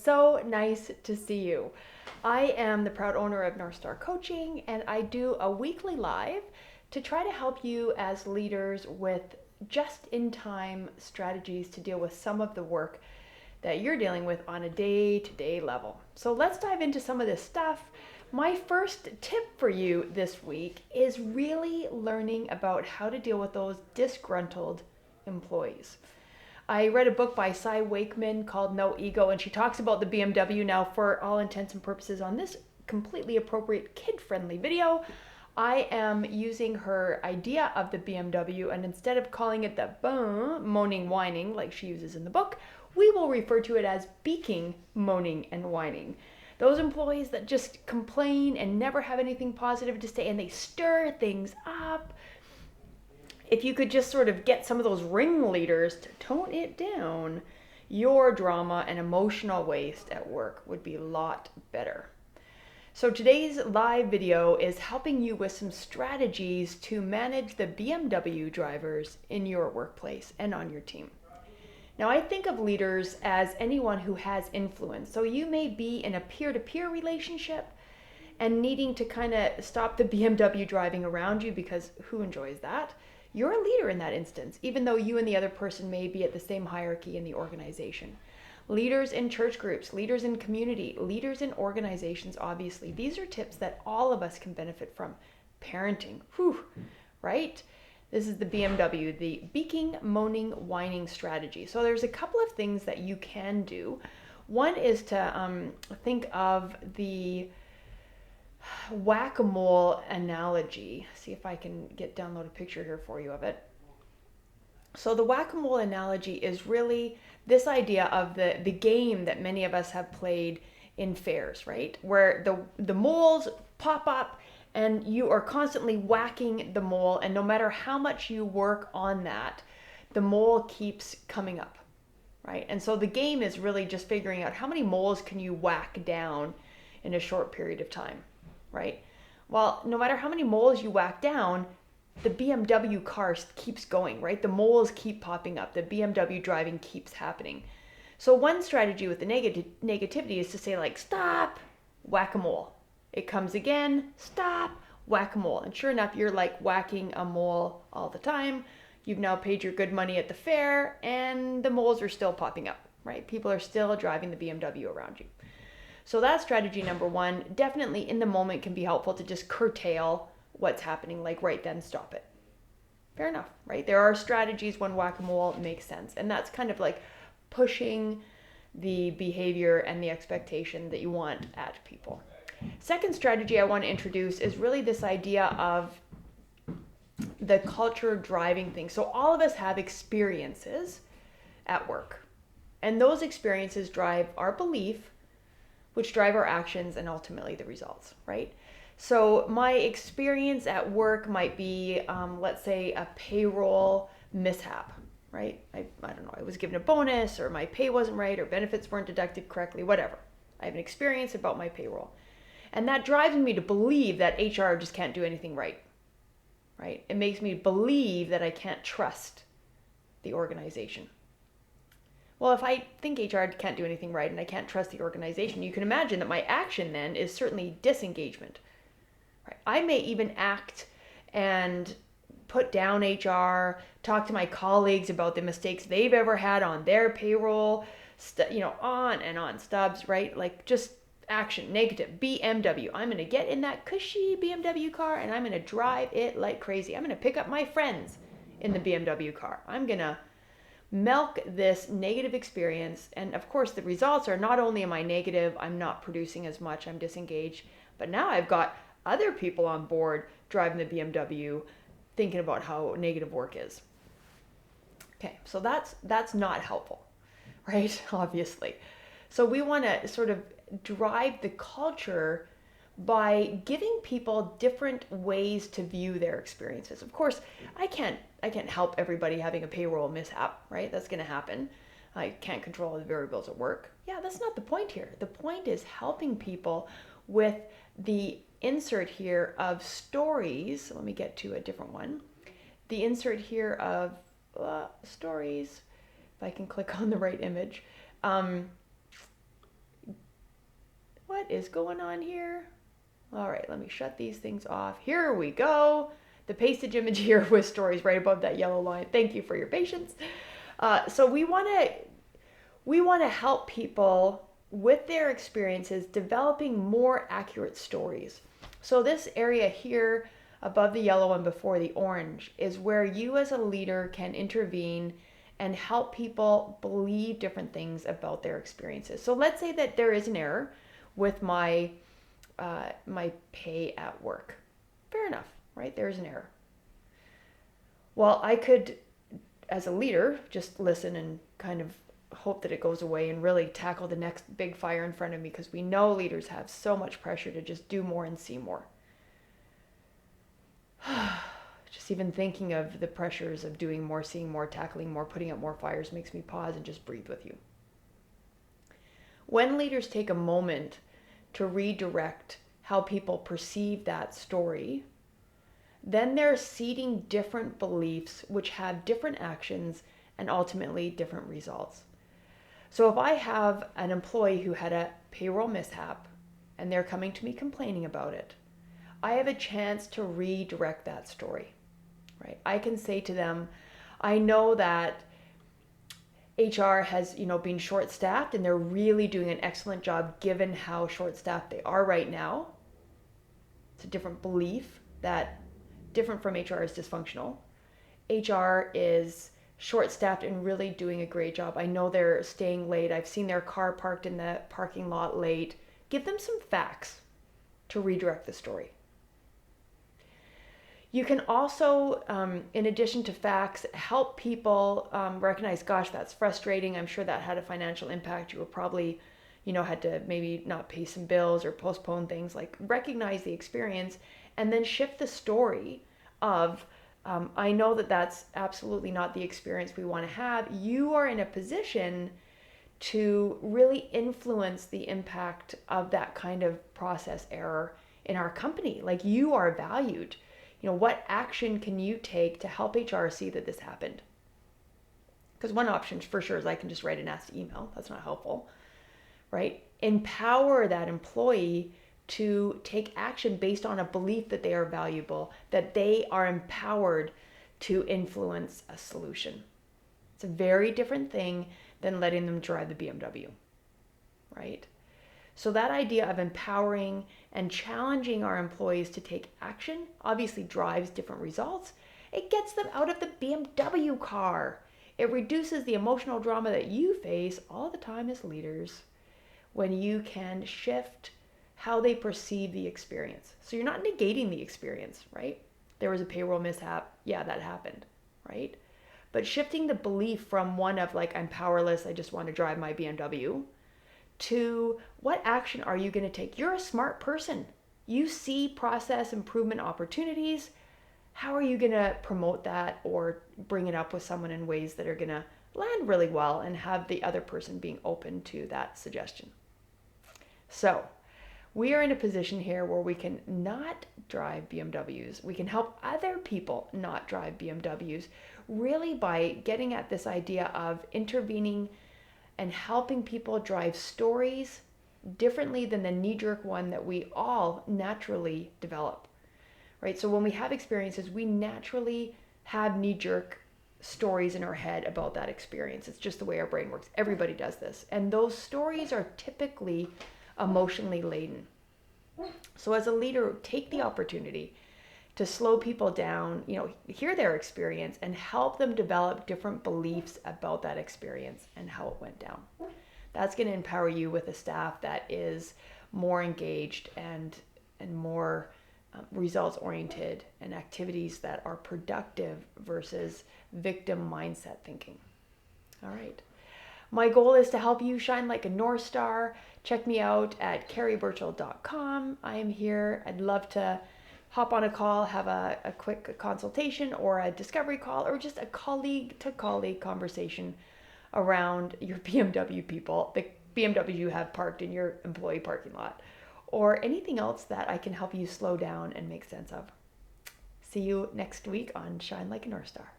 So nice to see you. I am the proud owner of North Star Coaching, and I do a weekly live to try to help you as leaders with just in time strategies to deal with some of the work that you're dealing with on a day to day level. So let's dive into some of this stuff. My first tip for you this week is really learning about how to deal with those disgruntled employees. I read a book by Cy Wakeman called No Ego, and she talks about the BMW. Now, for all intents and purposes, on this completely appropriate kid-friendly video, I am using her idea of the BMW, and instead of calling it the moaning, whining like she uses in the book, we will refer to it as beaking, moaning, and whining. Those employees that just complain and never have anything positive to say, and they stir things up. If you could just sort of get some of those ringleaders to tone it down, your drama and emotional waste at work would be a lot better. So today's live video is helping you with some strategies to manage the BMW drivers in your workplace and on your team. Now, I think of leaders as anyone who has influence. So you may be in a peer-to-peer relationship and needing to kind of stop the BMW driving around you, because who enjoys that? You're a leader in that instance, even though you and the other person may be at the same hierarchy in the organization. Leaders in church groups, leaders in community, leaders in organizations, obviously. These are tips that all of us can benefit from. Parenting, right? This is the BMW, the beaking, moaning, whining strategy. So there's a couple of things that you can do. One is to think of the whack-a-mole analogy. See if I can download a picture here for you of it. So the whack-a-mole analogy is really this idea of the game that many of us have played in fairs, right? Where the moles pop up and you are constantly whacking the mole, and no matter how much you work on that, the mole keeps coming up, right? And so the game is really just figuring out how many moles can you whack down in a short period of time, right? Well, no matter how many moles you whack down, the BMW car keeps going, right? The moles keep popping up. The BMW driving keeps happening. So one strategy with the negativity is to say, like, stop, whack-a-mole. It comes again, stop, whack-a-mole. And sure enough, you're like whacking a mole all the time. You've now paid your good money at the fair, and the moles are still popping up, right? People are still driving the BMW around you. So that's strategy number one. Definitely in the moment can be helpful to just curtail what's happening, like right then stop it. Fair enough, right? There are strategies when whack-a-mole makes sense, and that's kind of like pushing the behavior and the expectation that you want at people. Second strategy I want to introduce is really this idea of the culture driving things. So all of us have experiences at work, and those experiences drive our belief, which drive our actions and ultimately the results, right? So my experience at work might be, let's say, a payroll mishap, right? I don't know, I was given a bonus, or my pay wasn't right, or benefits weren't deducted correctly, whatever. I have an experience about my payroll. And that drives me to believe that HR just can't do anything right? It makes me believe that I can't trust the organization. Well, if I think HR can't do anything right and I can't trust the organization, you can imagine that my action then is certainly disengagement. Right? I may even act and put down HR, talk to my colleagues about the mistakes they've ever had on their payroll, on and on, stubs, right? Like just action, negative, BMW. I'm going to get in that cushy BMW car and I'm going to drive it like crazy. I'm going to pick up my friends in the BMW car. I'm going to milk this negative experience. And of course, the results are not only am I negative, I'm not producing as much, I'm disengaged, but now I've got other people on board driving the BMW thinking about how negative work is. Okay, so that's not helpful, right? Obviously. So we want to sort of drive the culture by giving people different ways to view their experiences. Of course, I can't help everybody having a payroll mishap, right? That's going to happen. I can't control the variables at work. Yeah, that's not the point here. The point is helping people with the insert here of stories. Let me get to a different one. The insert here of stories, if I can click on the right image, is going on here. All right, let me shut these things off. Here we go. The pasted image here with stories right above that yellow line. Thank you for your patience. So we want to help people with their experiences developing more accurate stories. So this area here above the yellow and before the orange is where you as a leader can intervene and help people believe different things about their experiences. So let's say that there is an error with my pay at work. Fair enough, right? There's an error. Well, I could, as a leader, just listen and kind of hope that it goes away and really tackle the next big fire in front of me, because we know leaders have so much pressure to just do more and see more. Just even thinking of the pressures of doing more, seeing more, tackling more, putting out more fires makes me pause and just breathe with you. When leaders take a moment to redirect how people perceive that story, then they're seeding different beliefs which have different actions and ultimately different results. So if I have an employee who had a payroll mishap and they're coming to me complaining about it, I have a chance to redirect that story, right? I can say to them, I know that HR has, been short-staffed and they're really doing an excellent job given how short-staffed they are right now. It's a different belief that different from HR is dysfunctional. HR is short-staffed and really doing a great job. I know they're staying late. I've seen their car parked in the parking lot late. Give them some facts to redirect the story. You can also, in addition to facts, help people recognize, gosh, that's frustrating. I'm sure that had a financial impact. You were probably, had to maybe not pay some bills or postpone things. Like, recognize the experience and then shift the story of, I know that that's absolutely not the experience we want to have. You are in a position to really influence the impact of that kind of process error in our company. Like, you are valued. What action can you take to help HR see that this happened? Because one option for sure is I can just write a nasty email. That's not helpful, right? Empower that employee to take action based on a belief that they are valuable, that they are empowered to influence a solution. It's a very different thing than letting them drive the BMW, right? So that idea of empowering and challenging our employees to take action obviously drives different results. It gets them out of the BMW car. It reduces the emotional drama that you face all the time as leaders when you can shift how they perceive the experience. So you're not negating the experience, right? There was a payroll mishap. Yeah, that happened, right? But shifting the belief from one of like, I'm powerless, I just want to drive my BMW, to what action are you going to take? You're a smart person. You see process improvement opportunities. How are you going to promote that or bring it up with someone in ways that are going to land really well and have the other person being open to that suggestion? So we are in a position here where we can not drive BMWs. We can help other people not drive BMWs, really by getting at this idea of intervening and helping people drive stories differently than the knee-jerk one that we all naturally develop, right? So when we have experiences, we naturally have knee-jerk stories in our head about that experience. It's just the way our brain works. Everybody does this. And those stories are typically emotionally laden. So as a leader, take the opportunity to slow people down, hear their experience and help them develop different beliefs about that experience and how it went down. That's going to empower you with a staff that is more engaged and more results oriented, and activities that are productive versus victim mindset thinking. All right. My goal is to help you shine like a North Star. Check me out at carrieburchell.com. I am here. I'd love to hop on a call, have a quick consultation or a discovery call, or just a colleague to colleague conversation around your BMW people, the BMW you have parked in your employee parking lot, or anything else that I can help you slow down and make sense of. See you next week on Shine Like a North Star.